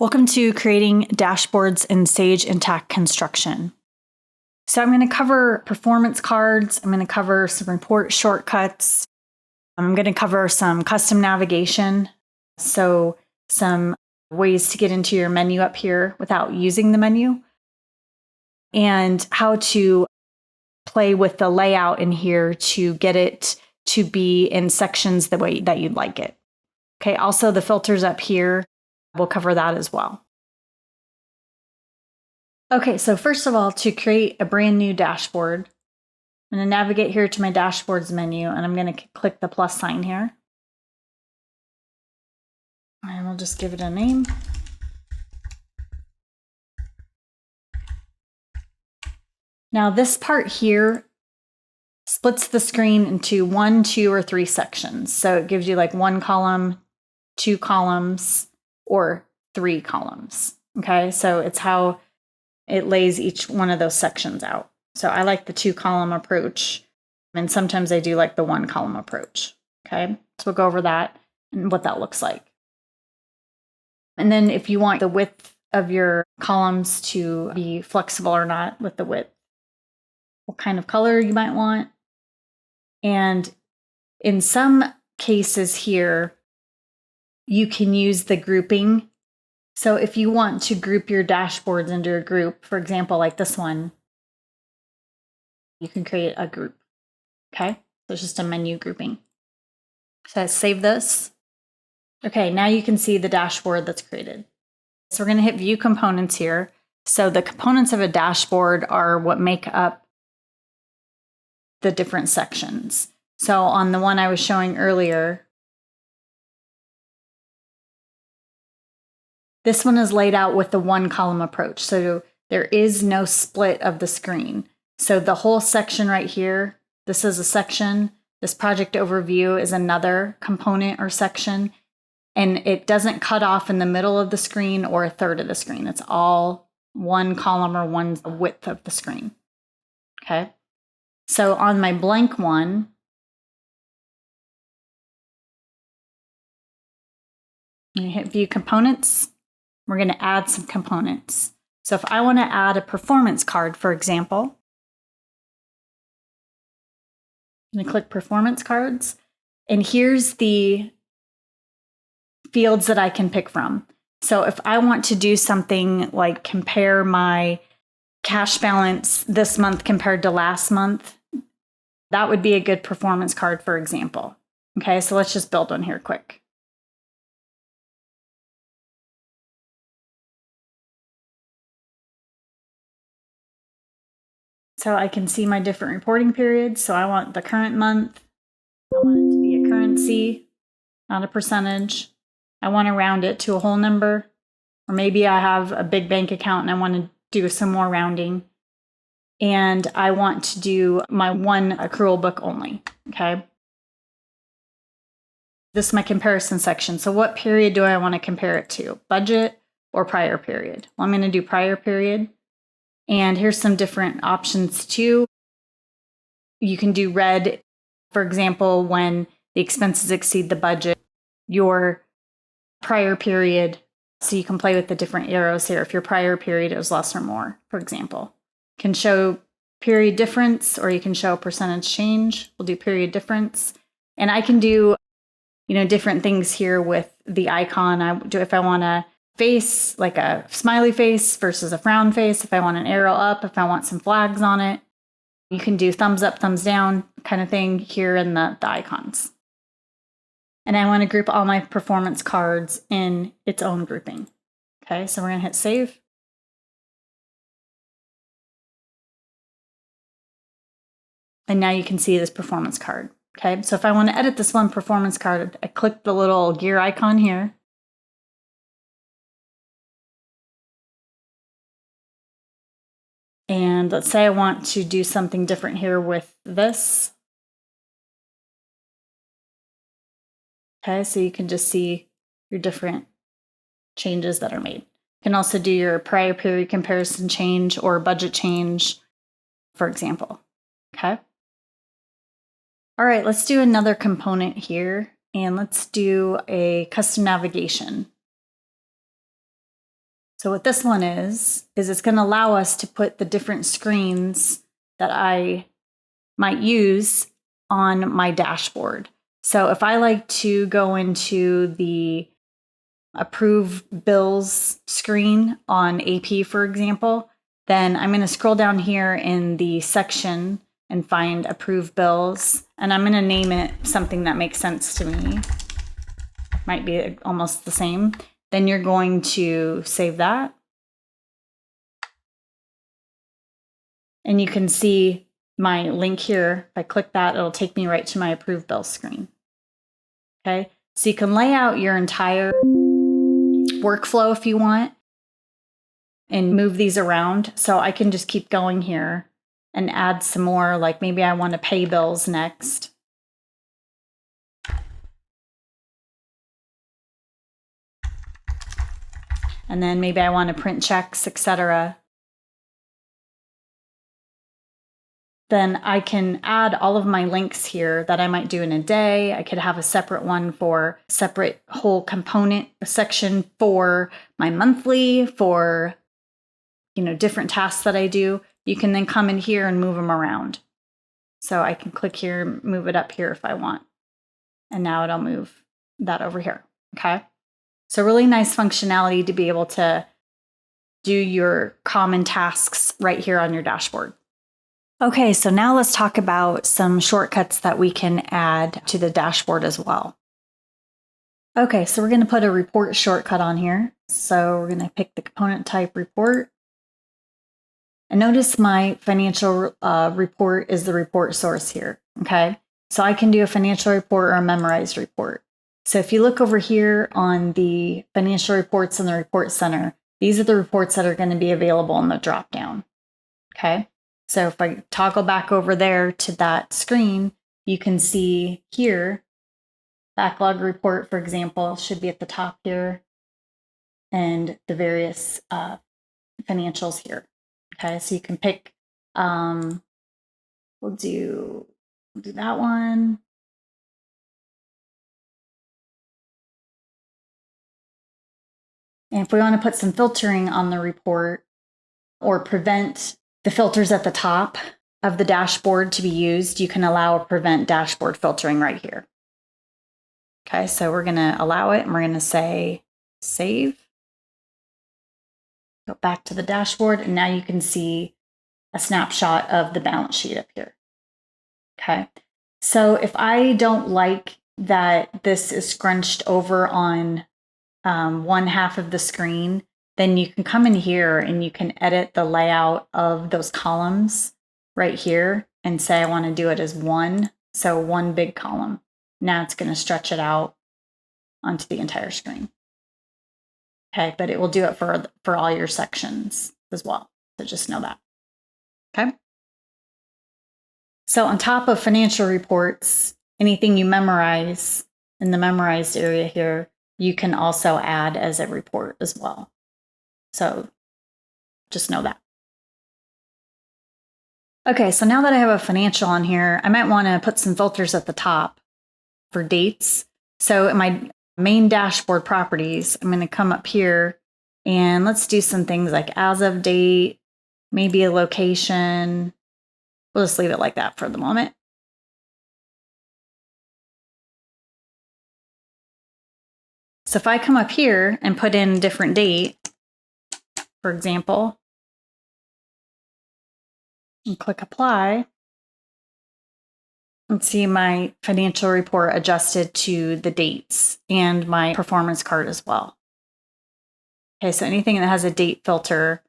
Welcome to creating dashboards in Sage Intacct Construction. So I'm going to cover performance cards. I'm going to cover some report shortcuts. I'm going to cover some custom navigation. So some ways to get into your menu up here without using the menu, and how to play with the layout in here to get it to be in sections the way that you'd like it. Okay, also the filters up here, we'll cover that as well. Okay, so first of all, to create a brand new dashboard, I'm going to navigate here to my dashboards menu, and I'm going to click the plus sign here. And we'll just give it a name. Now this part here splits the screen into 1, 2, or 3 sections. So it gives you like 1 column, 2 columns, or 3 columns. Okay, so it's how it lays each one of those sections out. So I like the 2-column approach, and sometimes I do like the 1-column approach. Okay, so we'll go over that and what that looks like. And then if you want the width of your columns to be flexible or not with the width, what kind of color you might want. And in some cases here, you can use the grouping. So if you want to group your dashboards into a group, for example, like this one, you can create a group. Okay, so it's just a menu grouping. So I save this. Okay, now you can see the dashboard that's created. So we're going to hit View Components here. So the components of a dashboard are what make up the different sections. So on the one I was showing earlier, this one is laid out with the 1-column approach. So there is no split of the screen. So the whole section right here, this is a section. This project overview is another component or section. And it doesn't cut off in the middle of the screen or a third of the screen. It's all 1 column or 1 width of the screen. Okay. So on my blank one, I'm going to hit View Components. We're going to add some components. So if I want to add a performance card, for example, I'm going to click Performance Cards. And here's the fields that I can pick from. So if I want to do something like compare my cash balance this month compared to last month, that would be a good performance card, for example. Okay, so let's just build one here quick. So I can see my different reporting periods. So I want the current month. I want it to be a currency, not a percentage. I want to round it to a whole number. Or maybe I have a big bank account and I want to do some more rounding. And I want to do my 1 accrual book only. Okay. This is my comparison section. So what period do I want to compare it to? Budget or prior period? Well, I'm going to do prior period. And here's some different options too. You can do red, for example, when the expenses exceed the budget, your prior period. So you can play with the different arrows here. If your prior period is less or more, for example, can show period difference, or you can show percentage change. We'll do period difference. And I can do, different things here with the icon. If I want a face, like a smiley face versus a frown face, if I want an arrow up, if I want some flags on it, you can do thumbs up, thumbs down kind of thing here in the icons. And I want to group all my performance cards in its own grouping. Okay, so we're going to hit Save. And now you can see this performance card. Okay, so if I want to edit this one performance card, I click the little gear icon here. And let's say I want to do something different here with this. Okay, so you can just see your different changes that are made. You can also do your prior period comparison change or budget change, for example. Okay. All right, let's do another component here, and let's do a custom navigation. So what this one is it's going to allow us to put the different screens that I might use on my dashboard. So if I like to go into the approve bills screen on AP, for example, then I'm going to scroll down here in the section and find approve bills. And I'm going to name it something that makes sense to me. Might be almost the same. Then you're going to save that. And you can see my link here. If I click that, it'll take me right to my approve bills screen. Okay, so you can lay out your entire workflow if you want and move these around. So I can just keep going here and add some more, like maybe I want to pay bills next. And then maybe I want to print checks, etc. Then I can add all of my links here that I might do in a day. I could have a separate one for separate whole component section for my monthly, for different tasks that I do. You can then come in here and move them around. So I can click here, move it up here if I want. And now it'll move that over here. Okay. So really nice functionality to be able to do your common tasks right here on your dashboard. Okay, so now let's talk about some shortcuts that we can add to the dashboard as well. Okay, so we're going to put a report shortcut on here. So we're going to pick the component type report. And notice my financial report is the report source here. Okay, so I can do a financial report or a memorized report. So if you look over here on the financial reports in the report center, these are the reports that are going to be available in the dropdown. Okay. So if I toggle back over there to that screen, you can see here, backlog report, for example, should be at the top here, and the various financials here. Okay, so you can pick, we'll do that one. And if we want to put some filtering on the report or prevent the filters at the top of the dashboard to be used, you can allow a prevent dashboard filtering right here. Okay, so we're going to allow it and we're going to say save. Go back to the dashboard and now you can see a snapshot of the balance sheet up here. Okay, so if I don't like that this is scrunched over on one half of the screen, then you can come in here and you can edit the layout of those columns right here and say, I want to do it as one. So one big column. Now it's going to stretch it out onto the entire screen. Okay, but it will do it for all your sections as well. So just know that. Okay. So on top of financial reports, anything you memorize in the memorized area here, you can also add as a report as well. So just know that. Okay, so now that I have a financial on here, I might want to put some filters at the top for dates. So in my main dashboard properties, I'm going to come up here and let's do some things like as of date, maybe a location. We'll just leave it like that for the moment. So if I come up here and put in a different date, for example, and click apply, and see my financial report adjusted to the dates and my performance card as well. Okay, so anything that has a date filter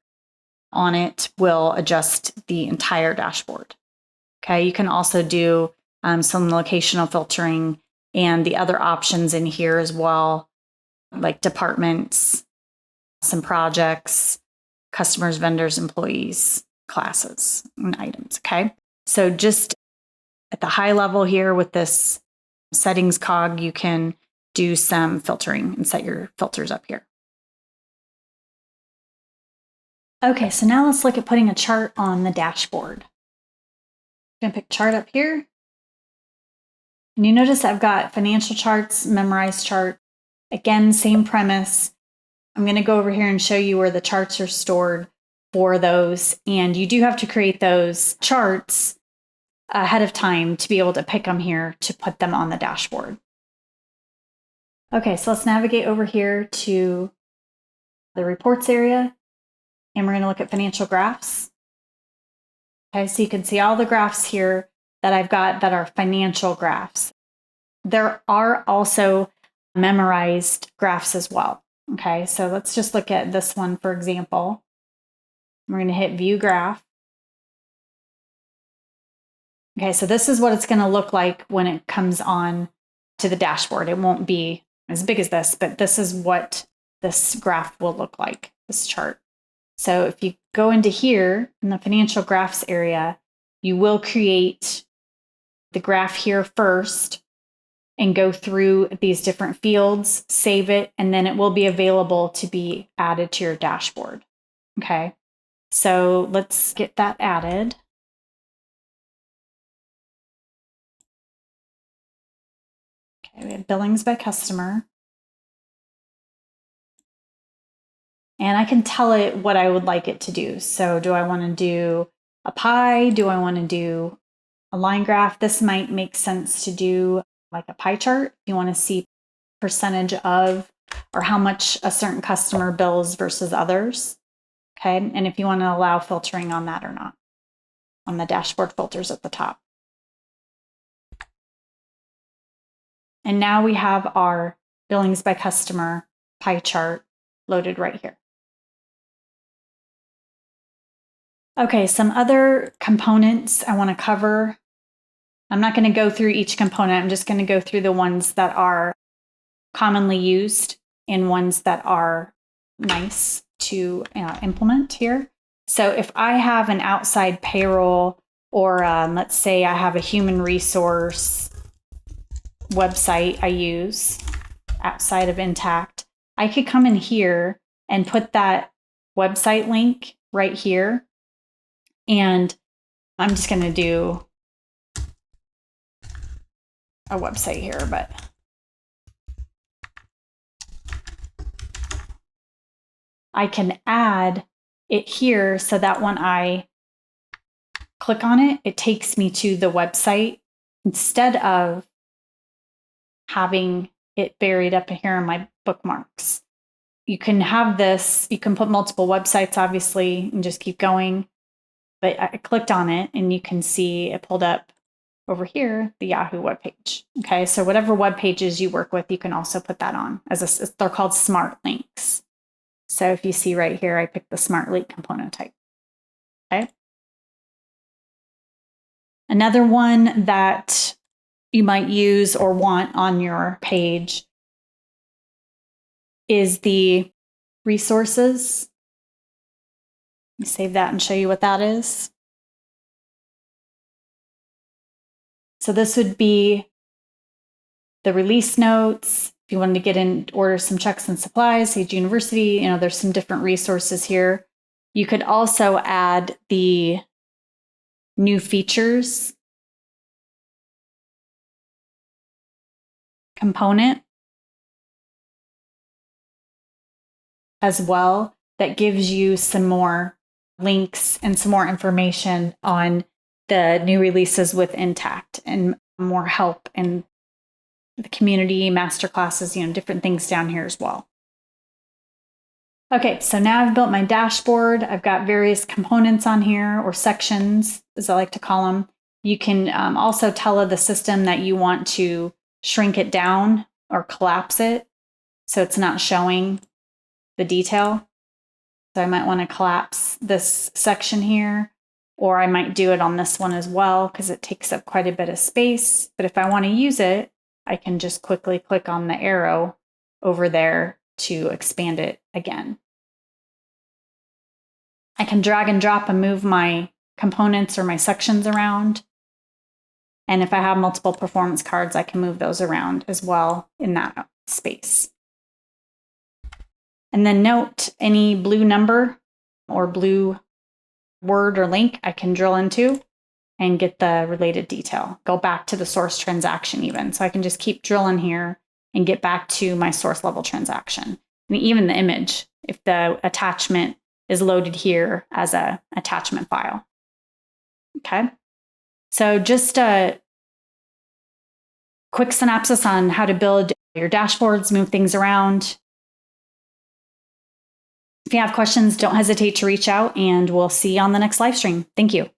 on it will adjust the entire dashboard. Okay, you can also do some locational filtering and the other options in here as well, like departments, some projects, customers, vendors, employees, classes, and items. Okay, so just at the high level here with this settings cog, you can do some filtering and set your filters up here. Okay, so now let's look at putting a chart on the dashboard. I'm going to pick chart up here. And you notice I've got financial charts, memorized chart. Again, same premise. I'm going to go over here and show you where the charts are stored for those. And you do have to create those charts ahead of time to be able to pick them here to put them on the dashboard. Okay, so let's navigate over here to the reports area, and we're going to look at financial graphs. Okay, so you can see all the graphs here that I've got that are financial graphs. There are also memorized graphs as well. Okay, so let's just look at this one, for example. We're going to hit View Graph. Okay, so this is what it's going to look like when it comes on to the dashboard. It won't be as big as this, but this is what this graph will look like, this chart. So if you go into here in the financial graphs area, you will create the graph here first and go through these different fields, save it, and then it will be available to be added to your dashboard. Okay, so let's get that added. Okay, we have billings by customer. And I can tell it what I would like it to do. So do I want to do a pie? Do I want to do a line graph? This might make sense to do like a pie chart. If you want to see percentage of or how much a certain customer bills versus others. Okay, and if you want to allow filtering on that or not, on the dashboard filters at the top. And now we have our billings by customer pie chart loaded right here. Okay, some other components I want to cover. I'm not going to go through each component. I'm just going to go through the ones that are commonly used and ones that are nice to implement here. So if I have an outside payroll, or let's say I have a human resource website I use outside of Intacct, I could come in here and put that website link right here. And I'm just going to do a website here, but I can add it here so that when I click on it, it takes me to the website instead of having it buried up here in my bookmarks. You can have this, you can put multiple websites, obviously, and just keep going. But I clicked on it and you can see it pulled up over here, the Yahoo webpage. Okay, so whatever web pages you work with, you can also put that on they're called smart links. So if you see right here, I picked the smart link component type. Okay. Another one that you might use or want on your page is the resources. Let me save that and show you what that is. So this would be the release notes. If you wanted to get in, order some checks and supplies, Sage University, there's some different resources here. You could also add the new features component as well. That gives you some more links and some more information on the new releases with Intacct and more help in the community, masterclasses, different things down here as well. Okay, so now I've built my dashboard. I've got various components on here, or sections, as I like to call them. You can also tell the system that you want to shrink it down or collapse it so it's not showing the detail. So I might want to collapse this section here, or I might do it on this one as well because it takes up quite a bit of space. But if I want to use it, I can just quickly click on the arrow over there to expand it again. I can drag and drop and move my components or my sections around. And if I have multiple performance cards, I can move those around as well in that space. And then note any blue number or blue word or link I can drill into and get the related detail. Go back to the source transaction even. So I can just keep drilling here and get back to my source level transaction. and even the image, if the attachment is loaded here as a attachment file. Okay. So just a quick synopsis on how to build your dashboards, move things around. If you have questions, don't hesitate to reach out, and we'll see you on the next live stream. Thank you.